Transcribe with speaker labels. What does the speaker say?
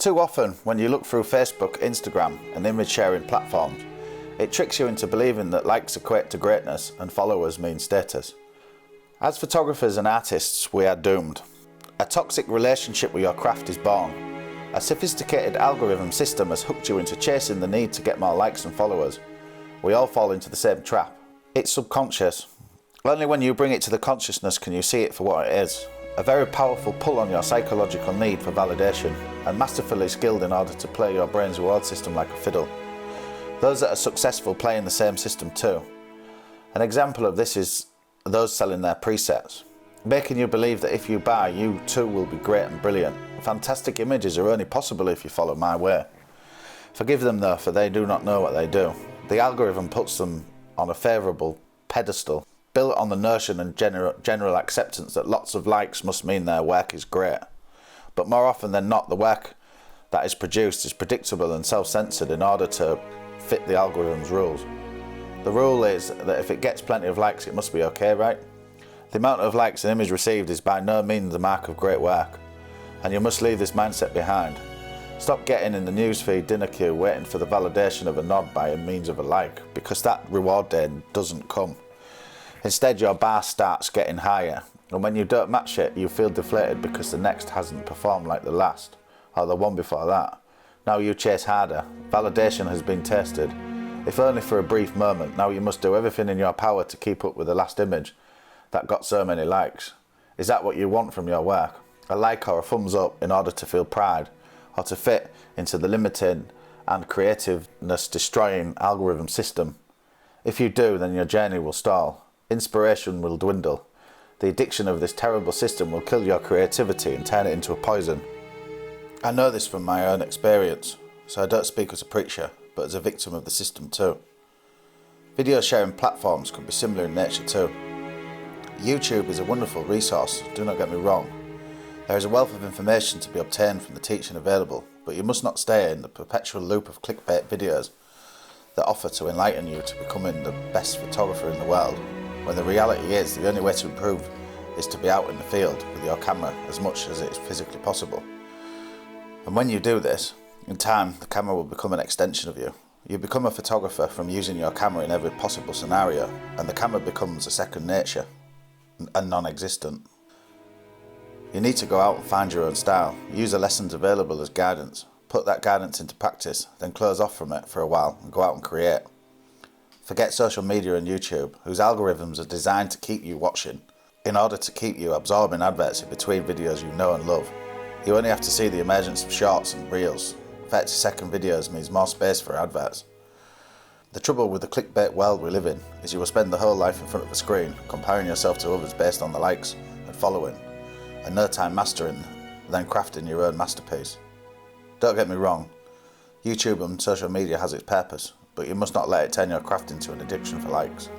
Speaker 1: Too often, when you look through Facebook, Instagram and image sharing platforms, it tricks you into believing that likes equate to greatness and followers mean status. As photographers and artists, we are doomed. A toxic relationship with your craft is born. A sophisticated algorithm system has hooked you into chasing the need to get more likes and followers. We all fall into the same trap. It's subconscious. Only when you bring it to the consciousness can you see it for what it is. A very powerful pull on your psychological need for validation, and masterfully skilled in order to play your brain's reward system like a fiddle. Those that are successful play in the same system too. An example of this is those selling their presets, making you believe that if you buy, you too will be great and brilliant. Fantastic images are only possible if you follow my way. Forgive them though, for they do not know what they do. The algorithm puts them on a favourable pedestal, built on the notion and general acceptance that lots of likes must mean their work is great. But more often than not, the work that is produced is predictable and self-censored in order to fit the algorithm's rules. The rule is that if it gets plenty of likes, it must be okay, right? The amount of likes an image received is by no means the mark of great work, and you must leave this mindset behind. Stop getting in the newsfeed dinner queue waiting for the validation of a nod by means of a like, because that reward day doesn't come. Instead, your bar starts getting higher, and when you don't match it, you feel deflated because the next hasn't performed like the last, or the one before that. Now you chase harder. Validation has been tasted. If only for a brief moment, now you must do everything in your power to keep up with the last image that got so many likes. Is that what you want from your work? A like or a thumbs up in order to feel pride, or to fit into the limiting and creativeness destroying algorithm system? If you do, then your journey will stall. Inspiration will dwindle. The addiction of this terrible system will kill your creativity and turn it into a poison. I know this from my own experience, so I don't speak as a preacher, but as a victim of the system too. Video sharing platforms can be similar in nature too. YouTube is a wonderful resource, do not get me wrong. There is a wealth of information to be obtained from the teaching available, but you must not stay in the perpetual loop of clickbait videos that offer to enlighten you to becoming the best photographer in the world, when the reality is the only way to improve is to be out in the field with your camera as much as it is physically possible. And when you do this, in time the camera will become an extension of you. You become a photographer from using your camera in every possible scenario, and the camera becomes a second nature and non-existent. You need to go out and find your own style. Use the lessons available as guidance. Put that guidance into practice, then close off from it for a while and go out and create. Forget social media and YouTube, whose algorithms are designed to keep you watching, in order to keep you absorbing adverts in between videos you know and love. You only have to see the emergence of shorts and reels. 30-second videos means more space for adverts. The trouble with the clickbait world we live in is you will spend the whole life in front of a screen, comparing yourself to others based on the likes and following, and no time mastering, then crafting your own masterpiece. Don't get me wrong, YouTube and social media has its purpose, but you must not let it turn your craft into an addiction for likes.